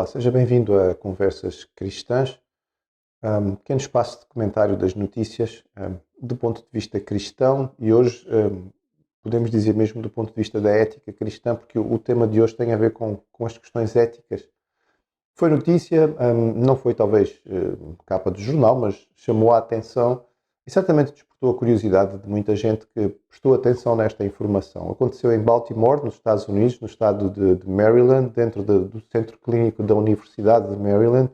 Olá, seja bem-vindo a Conversas Cristãs, pequeno espaço de comentário das notícias do ponto de vista cristão e hoje podemos dizer mesmo do ponto de vista da ética cristã, porque o tema de hoje tem a ver com as questões éticas. Foi notícia, não foi talvez capa de jornal, mas chamou a atenção e certamente despertou a curiosidade de muita gente que prestou atenção nesta informação. Aconteceu em Baltimore, nos Estados Unidos, no estado de Maryland, dentro do centro clínico da Universidade de Maryland,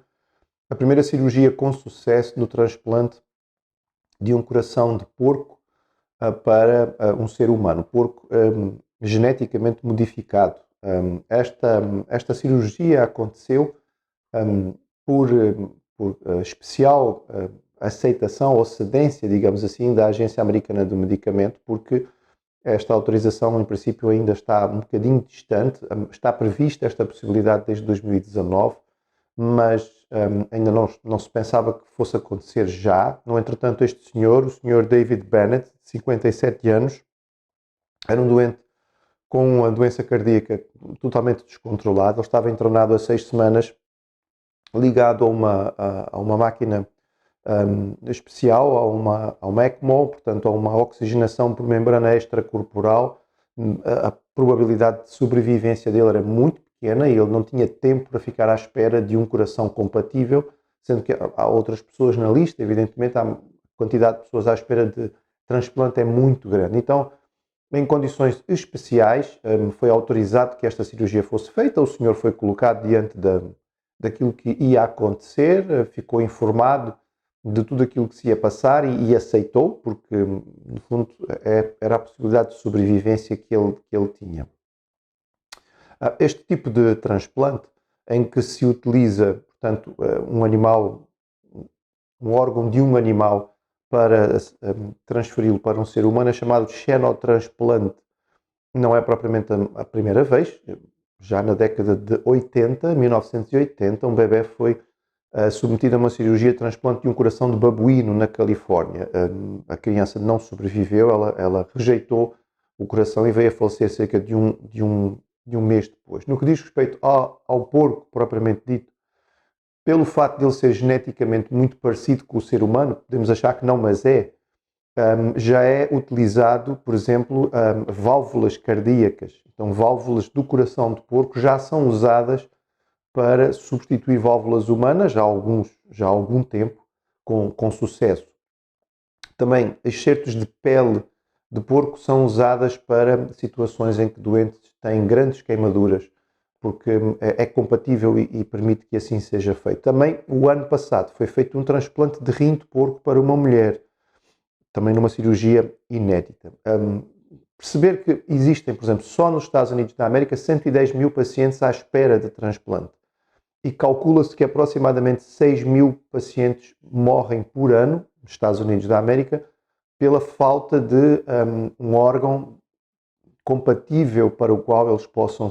a primeira cirurgia com sucesso no transplante de um coração de porco para um ser humano, porco geneticamente modificado. Esta cirurgia aconteceu por especial aceitação ou cedência, digamos assim, da Agência Americana do Medicamento, porque esta autorização, em princípio, ainda está um bocadinho distante. Está prevista esta possibilidade desde 2019, mas ainda não se pensava que fosse acontecer já. No entretanto, este senhor, o senhor David Bennett, de 57 anos, era um doente com uma doença cardíaca totalmente descontrolada. Ele estava internado há 6 semanas, ligado a uma máquina especial, a uma ECMO, portanto a uma oxigenação por membrana extracorporal. A probabilidade de sobrevivência dele era muito pequena e ele não tinha tempo para ficar à espera de um coração compatível, sendo que há outras pessoas na lista, evidentemente a quantidade de pessoas à espera de transplante é muito grande. Então, em condições especiais, foi autorizado que esta cirurgia fosse feita. O senhor foi colocado diante daquilo que ia acontecer, ficou informado de tudo aquilo que se ia passar e aceitou, porque, no fundo, era a possibilidade de sobrevivência que ele tinha. Este tipo de transplante, em que se utiliza, portanto, um órgão de um animal para transferi-lo para um ser humano, é chamado xenotransplante. Não é propriamente a primeira vez. Já na década de 1980, um bebê foi submetido a uma cirurgia de transplante de um coração de babuíno na Califórnia. A criança não sobreviveu, ela rejeitou o coração e veio a falecer cerca de um mês depois. No que diz respeito ao porco, propriamente dito, pelo facto de ele ser geneticamente muito parecido com o ser humano, podemos achar que não, mas já é utilizado, por exemplo, válvulas cardíacas. Então, válvulas do coração de porco já são usadas para substituir válvulas humanas já há algum tempo, com sucesso. Também, excertos de pele de porco são usadas para situações em que doentes têm grandes queimaduras, porque é compatível e permite que assim seja feito. Também, o ano passado, foi feito um transplante de rim de porco para uma mulher, também numa cirurgia inédita. Perceber que existem, por exemplo, só nos Estados Unidos da América, 110 mil pacientes à espera de transplante. E calcula-se que aproximadamente 6 mil pacientes morrem por ano, nos Estados Unidos da América, pela falta de um órgão compatível para o qual eles possam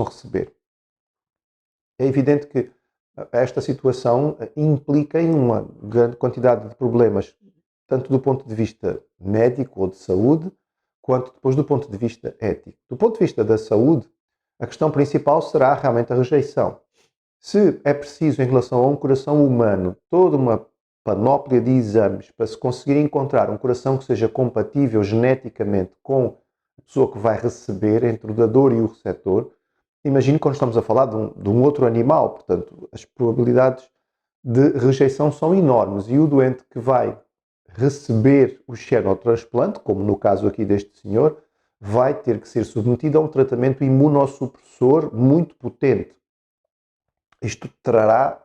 receber. É evidente que esta situação implica em uma grande quantidade de problemas, tanto do ponto de vista médico ou de saúde, quanto depois do ponto de vista ético. Do ponto de vista da saúde, a questão principal será realmente a rejeição. Se é preciso, em relação a um coração humano, toda uma panóplia de exames para se conseguir encontrar um coração que seja compatível geneticamente com a pessoa que vai receber, entre o dador e o receptor, imagine quando estamos a falar de um outro animal, portanto, as probabilidades de rejeição são enormes e o doente que vai receber o xenotransplante, como no caso aqui deste senhor, vai ter que ser submetido a um tratamento imunossupressor muito potente. Isto trará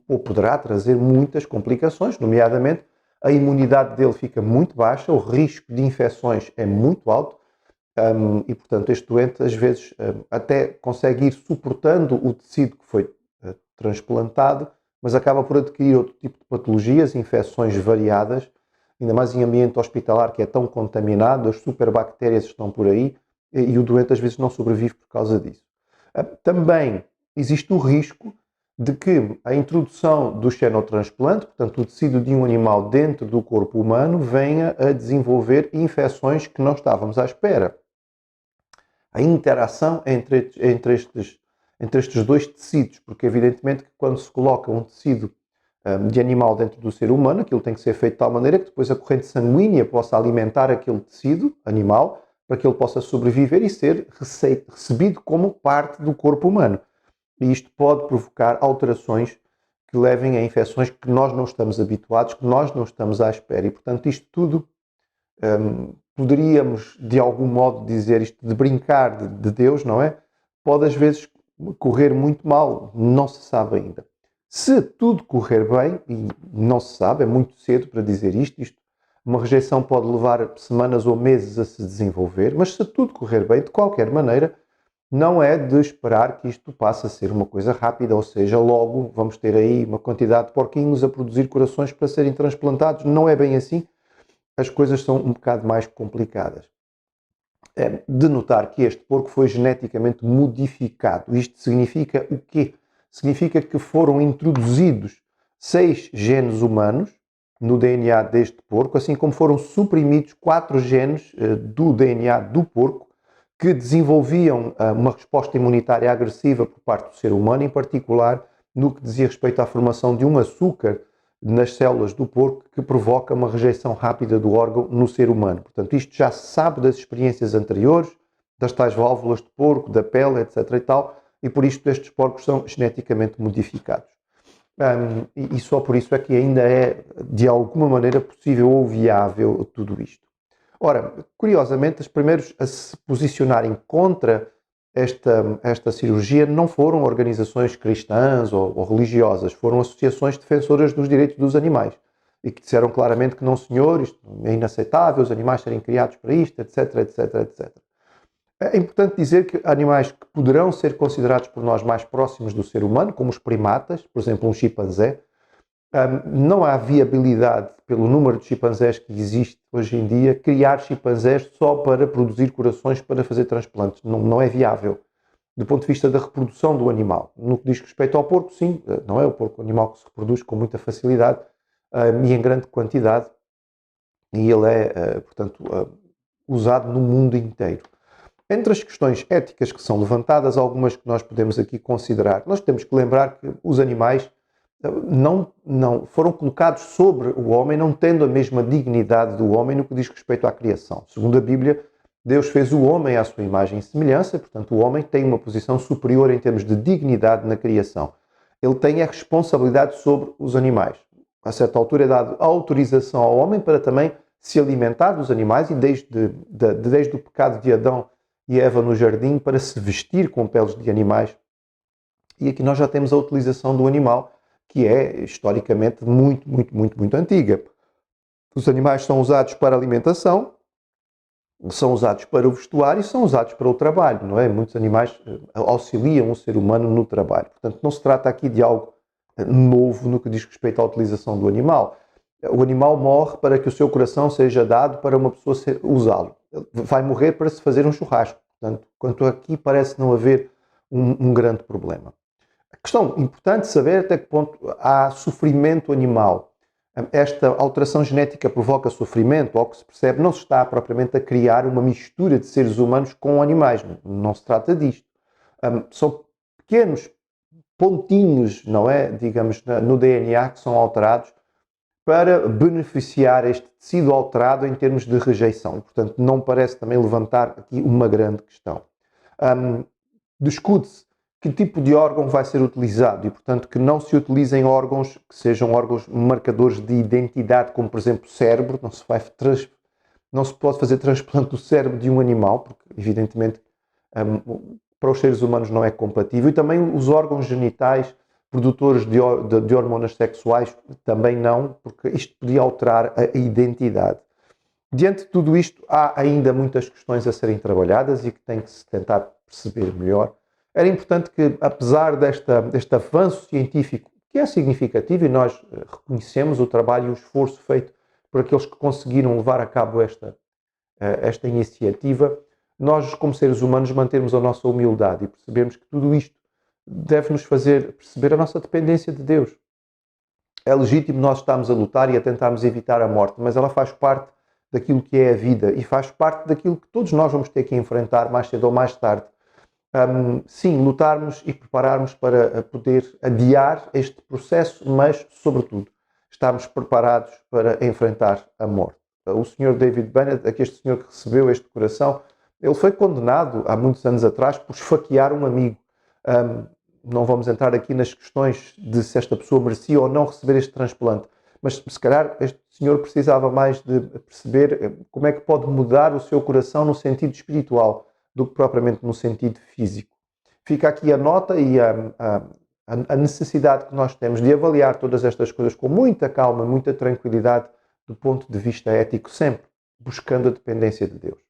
ou poderá trazer muitas complicações, nomeadamente a imunidade dele fica muito baixa, o risco de infecções é muito alto e, portanto, este doente às vezes até consegue ir suportando o tecido que foi transplantado, mas acaba por adquirir outro tipo de patologias, infecções variadas, ainda mais em ambiente hospitalar que é tão contaminado, as superbactérias estão por aí e o doente às vezes não sobrevive por causa disso. Também existe o risco de que a introdução do xenotransplante, portanto o tecido de um animal dentro do corpo humano, venha a desenvolver infecções que não estávamos à espera. A interação entre entre estes dois tecidos, porque evidentemente que quando se coloca um tecido de animal dentro do ser humano, aquilo tem que ser feito de tal maneira que depois a corrente sanguínea possa alimentar aquele tecido animal para que ele possa sobreviver e ser recebido como parte do corpo humano. E isto pode provocar alterações que levem a infecções que nós não estamos habituados, que nós não estamos à espera. E, portanto, isto tudo poderíamos, de algum modo, dizer isto de brincar de Deus, não é? Pode, às vezes, correr muito mal, não se sabe ainda. Se tudo correr bem, e não se sabe, é muito cedo para dizer isto, uma rejeição pode levar semanas ou meses a se desenvolver, mas se tudo correr bem, de qualquer maneira, não é de esperar que isto passe a ser uma coisa rápida, ou seja, logo vamos ter aí uma quantidade de porquinhos a produzir corações para serem transplantados. Não é bem assim. As coisas são um bocado mais complicadas. É de notar que este porco foi geneticamente modificado. Isto significa o quê? Significa que foram introduzidos 6 genes humanos no DNA deste porco, assim como foram suprimidos 4 genes do DNA do porco que desenvolviam uma resposta imunitária agressiva por parte do ser humano, em particular no que dizia respeito à formação de um açúcar nas células do porco que provoca uma rejeição rápida do órgão no ser humano. Portanto, isto já se sabe das experiências anteriores, das tais válvulas de porco, da pele, etc. e tal, e por isto estes porcos são geneticamente modificados. E só por isso é que ainda é, de alguma maneira, possível ou viável tudo isto. Ora, curiosamente, os primeiros a se posicionarem contra esta cirurgia não foram organizações cristãs ou religiosas, foram associações defensoras dos direitos dos animais e que disseram claramente que não, senhor, isto é inaceitável, os animais serem criados para isto, etc, etc, etc. É importante dizer que animais que poderão ser considerados por nós mais próximos do ser humano, como os primatas, por exemplo, um chimpanzé, não há viabilidade, pelo número de chimpanzés que existe hoje em dia, criar chimpanzés só para produzir corações para fazer transplantes. Não é viável, do ponto de vista da reprodução do animal. No que diz respeito ao porco, sim, não é o porco animal que se reproduz com muita facilidade e em grande quantidade, e ele é, portanto, usado no mundo inteiro. Entre as questões éticas que são levantadas, algumas que nós podemos aqui considerar, nós temos que lembrar que os animais não foram colocados sobre o homem, não tendo a mesma dignidade do homem no que diz respeito à criação. Segundo a Bíblia, Deus fez o homem à sua imagem e semelhança, portanto o homem tem uma posição superior em termos de dignidade na criação. Ele tem a responsabilidade sobre os animais. A certa altura é dada autorização ao homem para também se alimentar dos animais e desde o pecado de Adão e Eva no jardim para se vestir com peles de animais. E aqui nós já temos a utilização do animal, que é historicamente muito antiga. Os animais são usados para alimentação, são usados para o vestuário e são usados para o trabalho, não é? Muitos animais auxiliam o ser humano no trabalho. Portanto, não se trata aqui de algo novo no que diz respeito à utilização do animal. O animal morre para que o seu coração seja dado para uma pessoa usá-lo. Vai morrer para se fazer um churrasco. Portanto, quanto aqui parece não haver um grande problema. A questão importante saber até que ponto há sofrimento animal. Esta alteração genética provoca sofrimento, ao que se percebe, não se está propriamente a criar uma mistura de seres humanos com animais. Não se trata disto. São pequenos pontinhos, não é? Digamos, no DNA que são alterados para beneficiar este tecido alterado em termos de rejeição. Portanto, não parece também levantar aqui uma grande questão. Discute-se que tipo de órgão vai ser utilizado e, portanto, que não se utilizem órgãos que sejam órgãos marcadores de identidade, como, por exemplo, o cérebro. Não se pode fazer transplante do cérebro de um animal, porque, evidentemente, para os seres humanos não é compatível. E também os órgãos genitais produtores de hormonas sexuais também não, porque isto podia alterar a identidade. Diante de tudo isto, há ainda muitas questões a serem trabalhadas e que tem que se tentar perceber melhor. Era importante que, apesar deste avanço científico, que é significativo, e nós reconhecemos o trabalho e o esforço feito por aqueles que conseguiram levar a cabo esta iniciativa, nós, como seres humanos, mantermos a nossa humildade e percebermos que tudo isto deve nos fazer perceber a nossa dependência de Deus. É legítimo nós estarmos a lutar e a tentarmos evitar a morte, mas ela faz parte daquilo que é a vida e faz parte daquilo que todos nós vamos ter que enfrentar mais cedo ou mais tarde. sim, lutarmos e prepararmos para poder adiar este processo, mas, sobretudo, estarmos preparados para enfrentar a morte. O Sr. David Bennett, este senhor que recebeu este coração, ele foi condenado há muitos anos atrás por esfaquear um amigo. Não vamos entrar aqui nas questões de se esta pessoa merecia ou não receber este transplante, mas se calhar este senhor precisava mais de perceber como é que pode mudar o seu coração no sentido espiritual do que propriamente no sentido físico. Fica aqui a nota e a necessidade que nós temos de avaliar todas estas coisas com muita calma, muita tranquilidade, do ponto de vista ético, sempre buscando a dependência de Deus.